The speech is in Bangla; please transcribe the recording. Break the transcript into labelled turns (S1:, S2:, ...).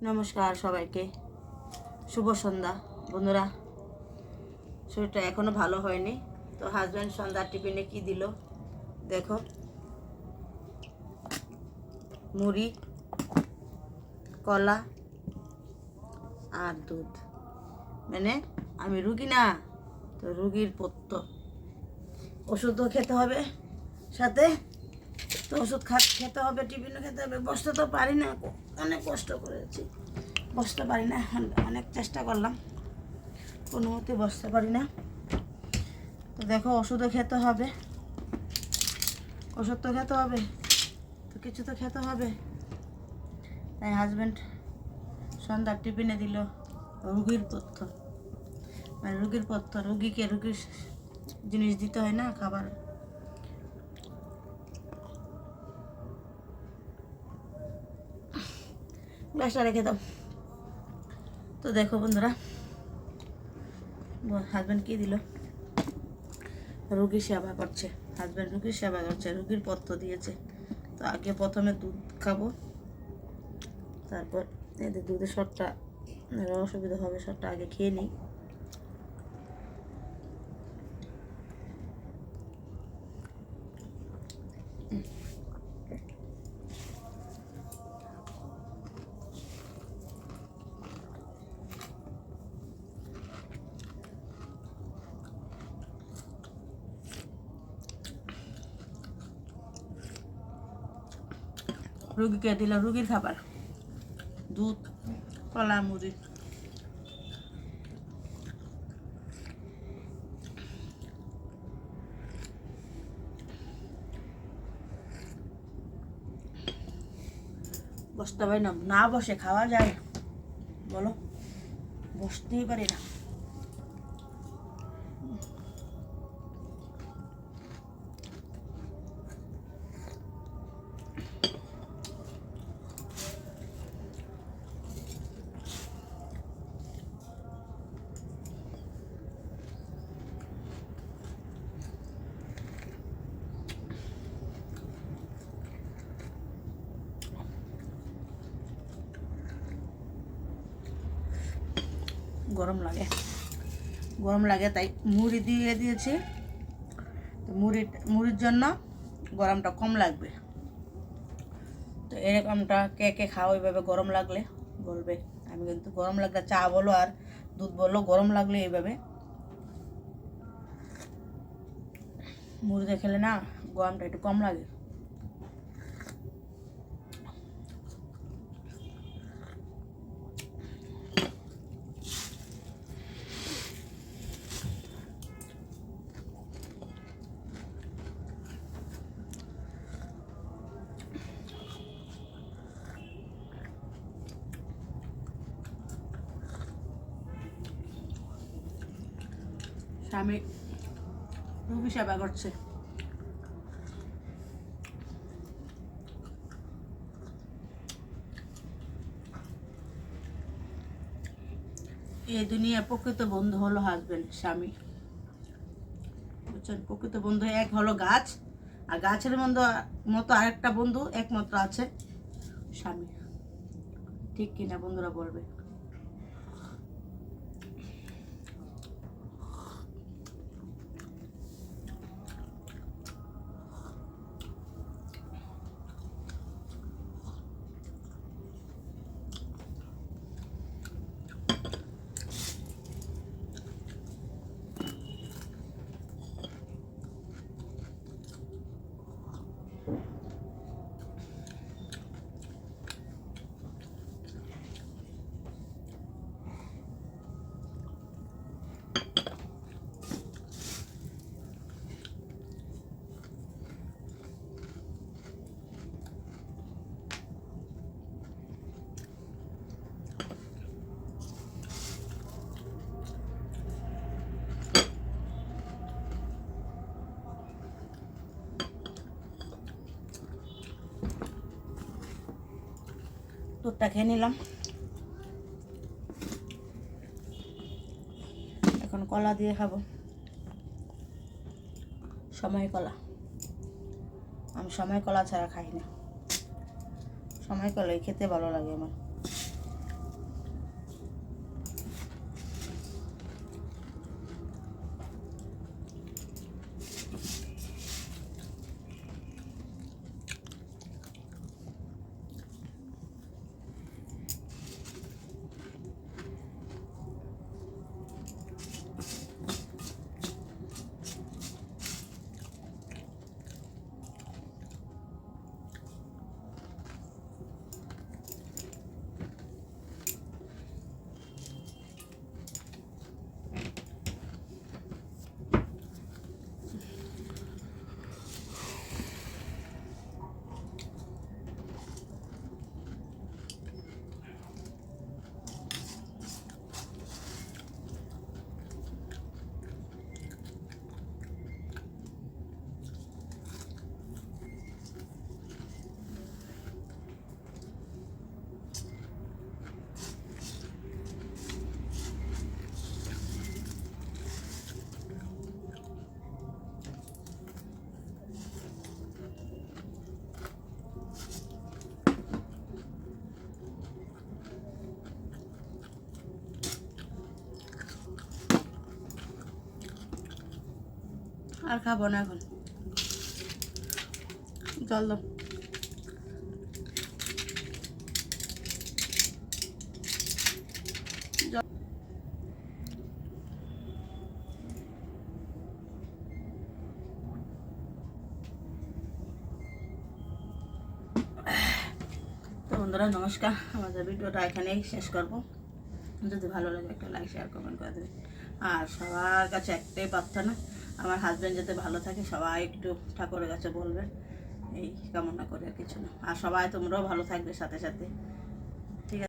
S1: নমস্কার সবাইকে, শুভ সন্ধ্যা বন্ধুরা। শরীরটা এখনো ভালো হয়নি, তো হাজব্যান্ড সন্ধ্যার টিফিনে কি দিল দেখো। মুড়ি, কলা আর দুধ। মানে আমি রুগী না, তো রুগীর পথ্য, ওষুধও খেতে হবে সাথে, তো ওষুধ খেতে হবে, টিফিনও খেতে হবে। বসতে তো পারি না, অনেক কষ্ট করেছি, বসতে পারি না। অনেক চেষ্টা করলাম, কোনো মতে বসতে পারি না। তো দেখো, ওষুধও খেতে হবে, ওষুধ তো খেতে হবে, তো কিছু তো খেতে হবে। তাই হাজব্যান্ড সন্ধ্যার টিফিনে দিল রুগীর পথ্য। মানে রুগীর পথ্য, রুগীকে রুগীর জিনিস দিতে হয় না, খাবার। গ্লাসটা রেখে দাও। তো দেখো বন্ধুরা, হাজব্যান্ড কি দিল, রুগীর সেবা করছে। হাজব্যান্ড রুগীর সেবা করছে, রুগীর পথ্য দিয়েছে। তো আগে প্রথমে দুধ খাবো, তারপর এদের দুধের শটটা অসুবিধা হবে, শটটা আগে খেয়ে নিই। রুগীকে দিল রুগীর খাবার, দুধ, কলা, মুড়ি। বসতে পারি না, না বসে খাওয়া যায় বলো? বসতেই পারি না। গরম লাগে, গরম লাগে, তাই মুড়ি দিয়ে দিয়েছি। তো মুড়ির জন্য গরমটা কম লাগবে। তো এরকমটা কে কে খাও এইভাবে গরম লাগলে বলবে। আমি কিন্তু গরম লাগলে, চা বলো আর দুধ বলো, গরম লাগলে এইভাবে মুড়ি দিয়ে খেলে না গরমটা একটু কম লাগে। স্বামী রুগী সেবা করছে। এই দুনিয়া প্রকৃত বন্ধু হলো হাজবেন্ড, স্বামী, বুঝছেন? প্রকৃত বন্ধু এক হলো গাছ, আর গাছের মতো আরেকটা বন্ধু একমাত্র আছে স্বামী। ঠিক কিনা বন্ধুরা বলবে? দুধটা খেয়ে নিলাম, এখন কলা দিয়ে খাবো, সময় কলা। আমি সময় কলা ছাড়া খাই না, সময় কলাই খেতে ভালো লাগে আমার। আর খাবো না এখন, জল দাও। তো বন্ধুরা নমস্কার, আমাদের ভিডিওটা এখানেই শেষ করব। যদি ভালো লাগে একটা লাইক শেয়ার কমেন্ট করে দেবে। আর সবার কাছে একটাই প্রার্থনা, আমার হাজব্যান্ড যাতে ভালো থাকে, সবাই একটু ঠাকুরের কাছে বলবে, এই কামনা করে আর কিছু না। আর সবাই তোমরাও ভালো থাকবে সাথে সাথে।